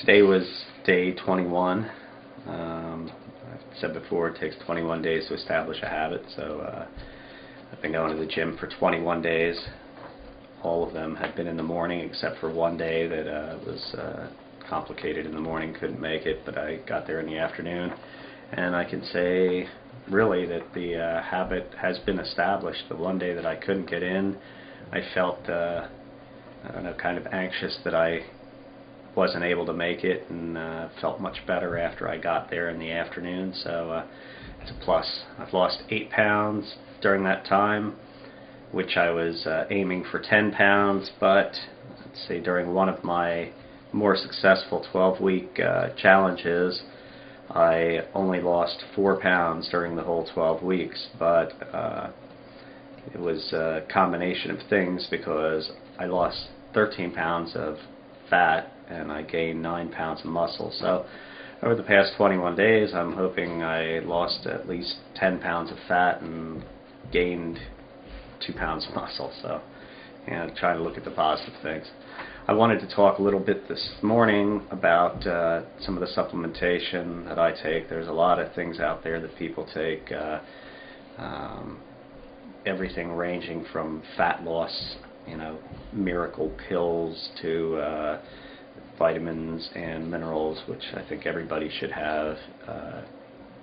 Today was day 21. I've said before it takes 21 days to establish a habit, so I've been going to the gym for 21 days. All of them had been in the morning except for one day that was complicated in the morning, couldn't make it, but I got there in the afternoon. And I can say really that the habit has been established. The one day that I couldn't get in, I felt I don't know, kind of anxious that I wasn't able to make it, and felt much better after I got there in the afternoon, so it's a plus. I've lost 8 pounds during that time, which I was aiming for 10 pounds, but let's see, during one of my more successful 12-week challenges, I only lost 4 pounds during the whole 12 weeks, but it was a combination of things because I lost 13 pounds of fat and I gained 9 pounds of muscle. So over the past 21 days, I'm hoping I lost at least 10 pounds of fat and gained 2 pounds of muscle. So, trying to look at the positive things. I wanted to talk a little bit this morning about some of the supplementation that I take. There's a lot of things out there that people take, everything ranging from fat loss, miracle pills, to vitamins and minerals, which I think everybody should have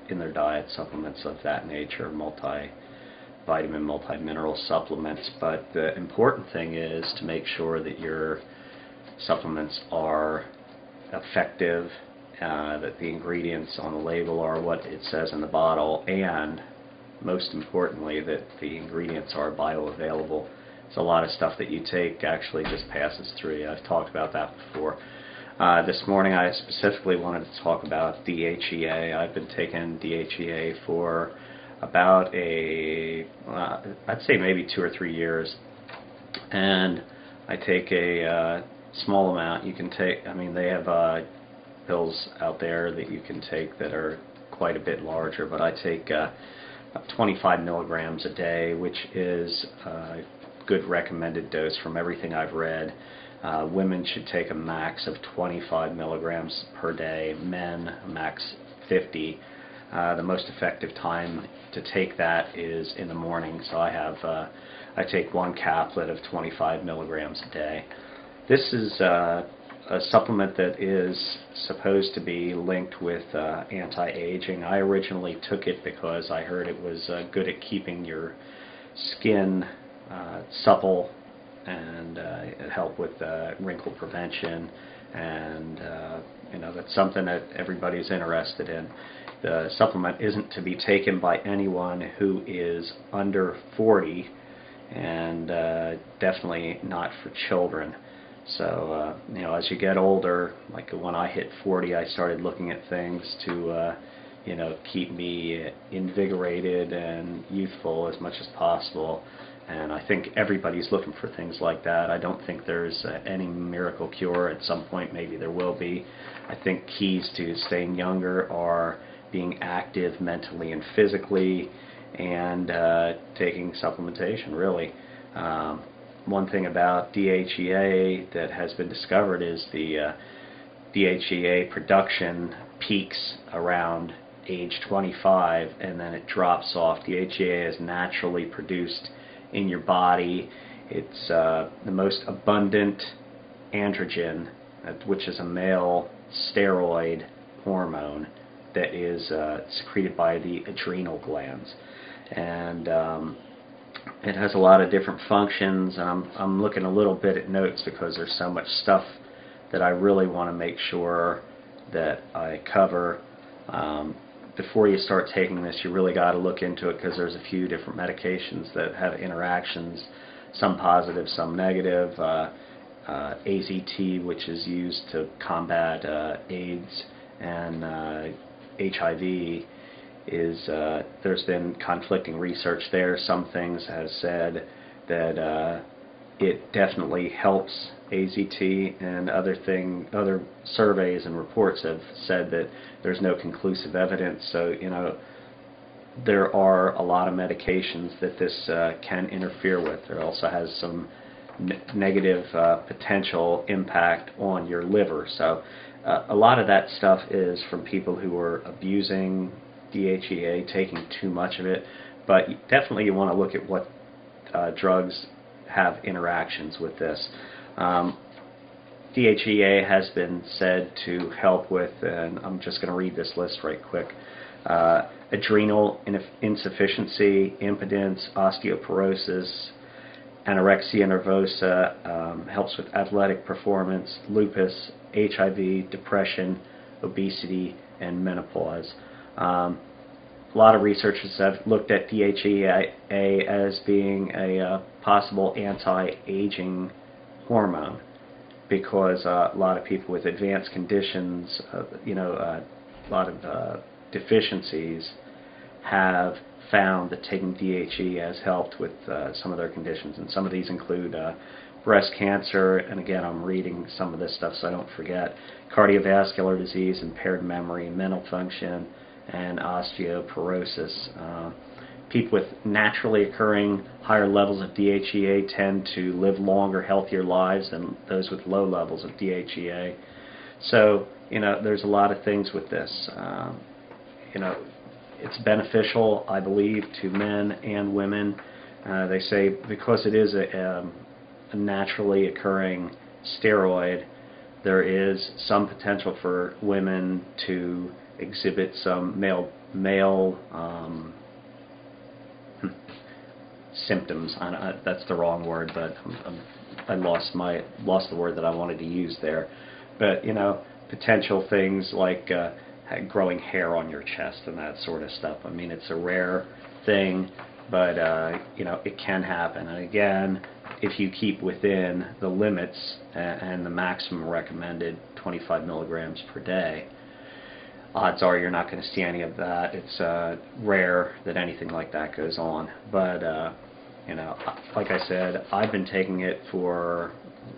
in their diet, supplements of that nature, multivitamin, multi-mineral supplements. But the important thing is to make sure that your supplements are effective, that the ingredients on the label are what it says in the bottle, and most importantly that the ingredients are bioavailable. So a lot of stuff that you take actually just passes through you. I've talked about that before. This morning I specifically wanted to talk about DHEA. I've been taking DHEA for about I'd say maybe 2 or 3 years, and I take a small amount. You can take, they have pills out there that you can take that are quite a bit larger, but I take 25 milligrams a day, which is a good recommended dose from everything I've read. Women should take a max of 25 milligrams per day, men max 50. The most effective time to take that is in the morning, so I take one caplet of 25 milligrams a day. This is a supplement that is supposed to be linked with anti-aging. I originally took it because I heard it was good at keeping your skin supple, and it helped with wrinkle prevention, and that's something that everybody's interested in. The supplement isn't to be taken by anyone who is under 40, and definitely not for children. So as you get older, like when I hit 40, I started looking at things to keep me invigorated and youthful as much as possible. And I think everybody's looking for things like that. I don't think there's any miracle cure. At some point maybe there will be. I think keys to staying younger are being active mentally and physically, and taking supplementation, really. One thing about DHEA that has been discovered is the DHEA production peaks around age 25 and then it drops off. DHEA is naturally produced in your body. It's the most abundant androgen, which is a male steroid hormone that is secreted by the adrenal glands, and it has a lot of different functions. And I'm looking a little bit at notes because there's so much stuff that I really want to make sure that I cover. Before you start taking this, you really got to look into it, because there's a few different medications that have interactions, some positive, some negative. AZT, which is used to combat AIDS and HIV, there's been conflicting research there. Some things have said that it definitely helps AZT, and other surveys and reports have said that there's no conclusive evidence. So there are a lot of medications that this can interfere with. There also has some negative potential impact on your liver. So a lot of that stuff is from people who are abusing DHEA, taking too much of it, but definitely you want to look at what drugs have interactions with this. DHEA has been said to help with, and I'm just going to read this list right quick, adrenal insufficiency, impotence, osteoporosis, anorexia nervosa, helps with athletic performance, lupus, HIV, depression, obesity, and menopause. A lot of researchers have looked at DHEA as being a possible anti-aging hormone, because a lot of people with advanced conditions, a lot of deficiencies, have found that taking DHEA has helped with some of their conditions, and some of these include breast cancer, and again I'm reading some of this stuff so I don't forget, cardiovascular disease, impaired memory, mental function, and osteoporosis. People with naturally occurring higher levels of DHEA tend to live longer, healthier lives than those with low levels of DHEA. So, there's a lot of things with this. It's beneficial, I believe, to men and women. They say because it is a naturally occurring steroid, there is some potential for women to exhibit some male symptoms. That's the wrong word, but I lost the word that I wanted to use there. But potential things like growing hair on your chest and that sort of stuff. I mean, it's a rare thing, but it can happen. And again, if you keep within the limits and the maximum recommended 25 milligrams per day, odds are you're not going to see any of that. It's rare that anything like that goes on. But like I said, I've been taking it for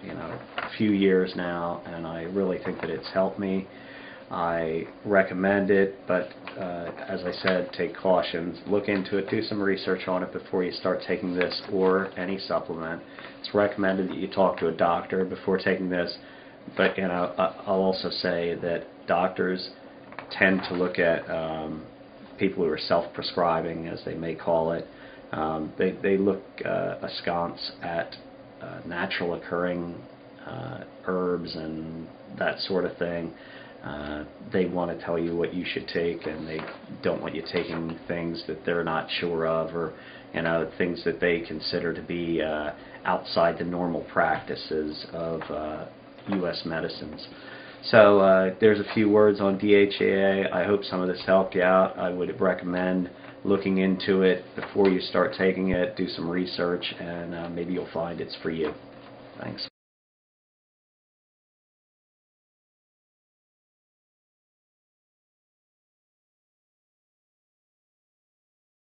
a few years now, and I really think that it's helped me. I recommend it, but as I said, take caution. Look into it, do some research on it before you start taking this or any supplement. It's recommended that you talk to a doctor before taking this, but I'll also say that doctors tend to look at people who are self-prescribing, as they may call it. They look askance at natural occurring herbs and that sort of thing. They want to tell you what you should take, and they don't want you taking things that they're not sure of, or things that they consider to be outside the normal practices of U.S. medicines. So there's a few words on DHEA. I hope some of this helped you out. I would recommend looking into it before you start taking it. Do some research, and maybe you'll find it's for you. Thanks.